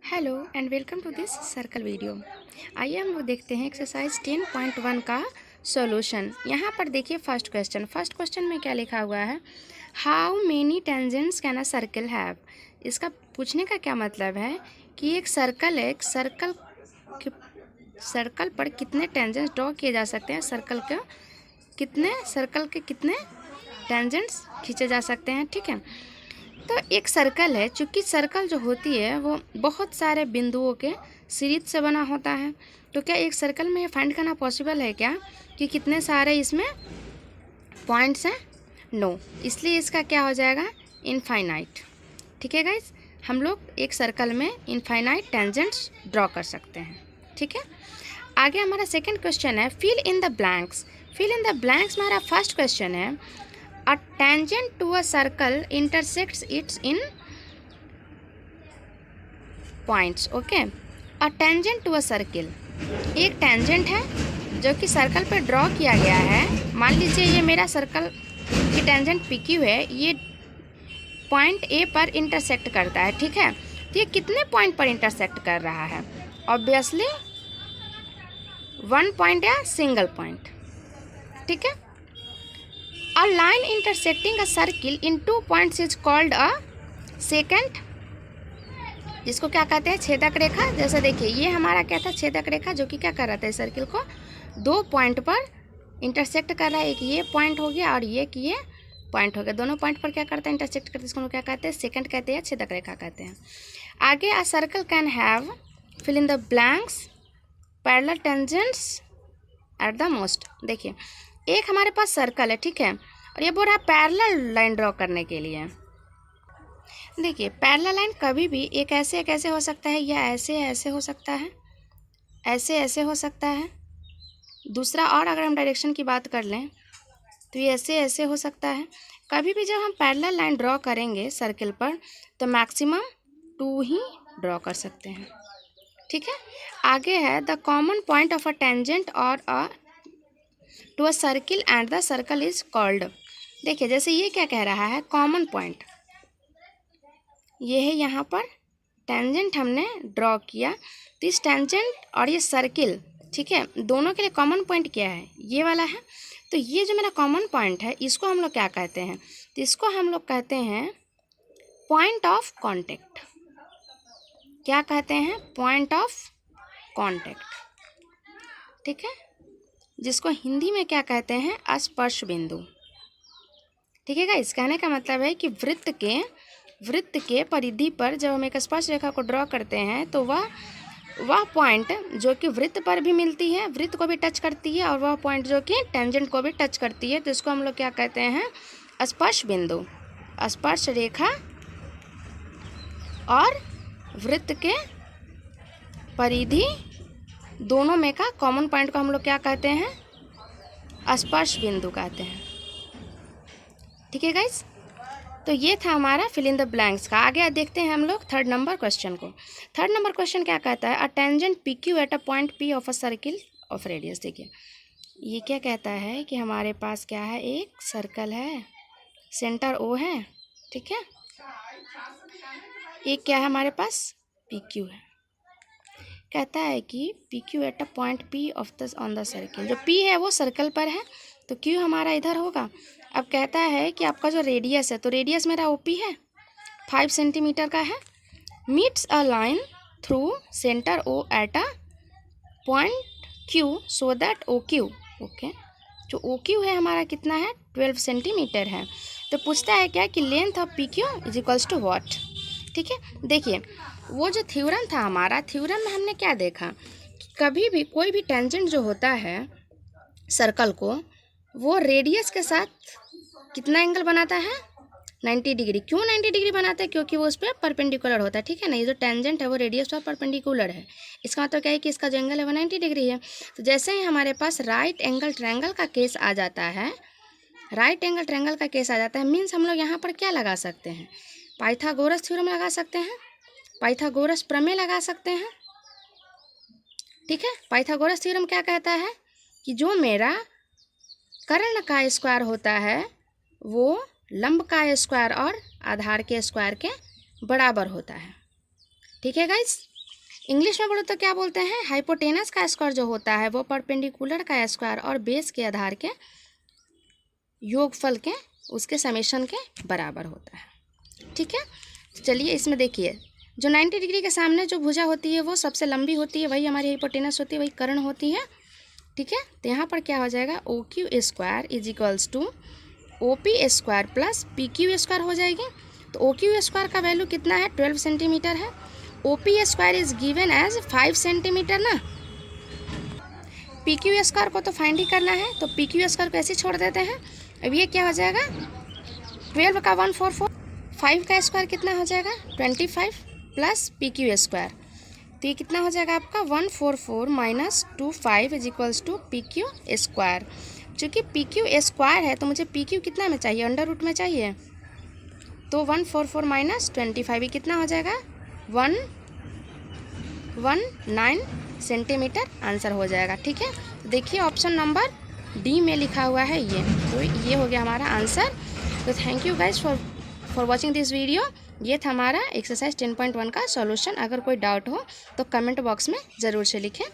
Hello and welcome to this circle video. आइए हम लोग देखते हैं एक्सरसाइज 10.1 का सॉल्यूशन। यहाँ पर देखिए फर्स्ट क्वेश्चन में क्या लिखा हुआ है, how many tangents can a circle have. इसका पूछने का क्या मतलब है कि एक सर्कल है, एक सर्कल पर कितने टेंजेंट्स ड्रॉ किए जा सकते हैं, सर्कल के कितने टेंजेंट्स खींचे जा सकते हैं। ठीक है, तो एक सर्कल है, चूँकि सर्कल जो होती है वो बहुत सारे बिंदुओं के सीरीज से बना होता है। तो क्या एक सर्कल में ये फाइंड करना पॉसिबल है क्या कि कितने सारे इसमें पॉइंट्स हैं? नो, इसलिए इसका क्या हो जाएगा, इनफाइनाइट। ठीक है गाइज, हम लोग एक सर्कल में इनफाइनाइट टेंजेंट्स ड्रॉ कर सकते हैं। ठीक है, आगे हमारा सेकेंड क्वेश्चन है fill in the blanks. Fill in the blanks हमारा फर्स्ट क्वेश्चन है, A tangent to a circle intersects it in points. Okay, a tangent to a circle, एक टेंजेंट है जो कि सर्कल पर ड्रॉ किया गया है। मान लीजिए ये मेरा सर्कल की टेंजेंट PQ है, ये पॉइंट A पर इंटरसेक्ट करता है। ठीक है, तो ये कितने पॉइंट पर इंटरसेक्ट कर रहा है? ऑब्वियसली 1 पॉइंट या सिंगल पॉइंट। ठीक है, A line intersecting a circle in 2 points is called a secant, जिसको क्या कहते हैं, छेदक रेखा। जैसे देखिए ये हमारा क्या था, छेदक रेखा, जो कि क्या कर रहा था, सर्किल को 2 पॉइंट पर इंटरसेक्ट कर रहा है। एक ये पॉइंट हो गया और ये पॉइंट हो गया, दोनों पॉइंट पर क्या करता है, इंटरसेक्ट करते हैं। इसको क्या कहते हैं, सेकेंड कहते हैं, छेदक रेखा कहते हैं। आगे, a circle can have fill in the blanks parallel tangents at the most. देखिए एक हमारे पास सर्कल है, ठीक है, और ये बोल रहा है पैरेलल लाइन ड्रॉ करने के लिए। देखिए पैरेलल लाइन कभी भी एक ऐसे हो सकता है, या ऐसे हो सकता है, ऐसे हो सकता है। दूसरा, और अगर हम डायरेक्शन की बात कर लें तो ये ऐसे हो सकता है। कभी भी जब हम पैरेलल लाइन ड्रॉ करेंगे सर्कल पर तो मैक्सिमम 2 ही ड्रॉ कर सकते हैं। ठीक है, आगे है the common point of a tangent और to a circle and the circle is called. देखिए जैसे ये क्या कह रहा है, कॉमन पॉइंट ये है, यहाँ पर टेंजेंट हमने ड्रॉ किया, तो इस टेंजेंट और ये सर्किल, ठीक है, दोनों के लिए कॉमन पॉइंट क्या है, ये वाला है। तो ये जो मेरा कॉमन पॉइंट है इसको हम लोग क्या कहते हैं, तो इसको हम लोग कहते हैं पॉइंट ऑफ कॉन्टेक्ट। क्या कहते हैं, पॉइंट ऑफ कॉन्टेक्ट। ठीक है, जिसको हिंदी में क्या कहते हैं, स्पर्श बिंदु। ठीक है गाइस, कहने का मतलब है कि वृत्त के परिधि पर जब हम एक स्पर्श रेखा को ड्रॉ करते हैं तो वह पॉइंट जो कि वृत्त पर भी मिलती है, वृत्त को भी टच करती है, और वह पॉइंट जो कि टेंजेंट को भी टच करती है, तो इसको हम लोग क्या कहते हैं, स्पर्श बिंदु। स्पर्श रेखा और वृत्त के परिधि दोनों में का कॉमन पॉइंट को हम लोग क्या कहते हैं, स्पर्श बिंदु कहते हैं। ठीक है गाइस, तो ये था हमारा फिल इन द ब्लैंक्स का। आगे देखते हैं हम लोग थर्ड नंबर क्वेश्चन को। थर्ड नंबर क्वेश्चन क्या कहता है, a tangent PQ at a point P of a circle of radius. देखिए ये क्या कहता है कि हमारे पास क्या है, एक सर्कल है, सेंटर O है, ठीक है, एक क्या है हमारे पास, PQ है। कहता है कि PQ at a point P of the on the circle, जो P है वो सर्कल पर है, तो Q हमारा इधर होगा। अब कहता है कि आपका जो रेडियस है, तो रेडियस मेरा OP है, 5 सेंटीमीटर का है, meets a line through centre O at a point Q so that OQ, okay, जो OQ है हमारा कितना है, 12 सेंटीमीटर है। तो पूछता है क्या कि length of PQ is equals to what. ठीक है, देखिए वो जो थ्योरम था हमारा, थ्योरम में हमने क्या देखा कि कभी भी कोई भी टेंजेंट जो होता है सर्कल को, वो रेडियस के साथ कितना एंगल बनाता है, 90 डिग्री। क्यों 90 डिग्री बनाता है, क्योंकि वो उस पर परपेंडिकुलर होता है। ठीक है ना, ये जो टेंजेंट है वो रेडियस पर परपेंडिकुलर है, इसका मतलब क्या है कि इसका जो एंगल है वो 90 डिग्री है। तो जैसे ही हमारे पास राइट एंगल ट्रायंगल का केस आ जाता है, राइट एंगल ट्रायंगल का केस आ जाता है, मीन्स हम लोग यहाँ पर क्या लगा सकते हैं, पाइथागोरस थ्योरम लगा सकते हैं, पाइथागोरस प्रमेय लगा सकते हैं। ठीक है, पाइथागोरस थ्योरम क्या कहता है कि जो मेरा कर्ण का स्क्वायर होता है वो लंब का स्क्वायर और आधार के स्क्वायर के बराबर होता है। ठीक है गाइस, इंग्लिश में बोलो तो क्या बोलते हैं, हाइपोटेनस का स्क्वायर जो होता है वो परपेंडिकुलर का स्क्वायर और बेस के आधार के योगफल के उसके समेशन के बराबर होता है। ठीक है, चलिए इसमें देखिए, जो 90 डिग्री के सामने जो भुजा होती है वो सबसे लंबी होती है, वही हमारी हाइपोटेनस होती है, वही कर्ण होती है। ठीक है, तो यहाँ पर क्या हो जाएगा, O Q square is equals to O P square plus P Q square हो जाएगी। तो ओ क्यू स्क्वायर का वैल्यू कितना है, 12 सेंटीमीटर है। O P square is given as 5 centimetre ना। पी क्यू स्क्वायर को तो फाइंड ही करना है, तो पी क्यू स्क्वायर को ऐसे छोड़ देते हैं। अब ये क्या हो जाएगा, 12 का 144, 5 का स्क्वायर कितना हो जाएगा 25 प्लस पी क्यू स्क्वायर, तो ये कितना हो जाएगा आपका 144 minus 25 is equals to P Q square. चूँकि पी क्यू स्क्वायर है तो मुझे पी क्यू कितना में चाहिए, अंडर रूट में चाहिए, तो 144 माइनस 25 ये कितना हो जाएगा 119 सेंटीमीटर आंसर हो जाएगा। ठीक है, तो देखिए ऑप्शन नंबर डी में लिखा हुआ है ये, तो ये हो गया हमारा आंसर। तो thank you guys for watching this video. ये था हमारा एक्सरसाइज 10.1 का सॉल्यूशन। अगर कोई डाउट हो तो कमेंट बॉक्स में ज़रूर से लिखें।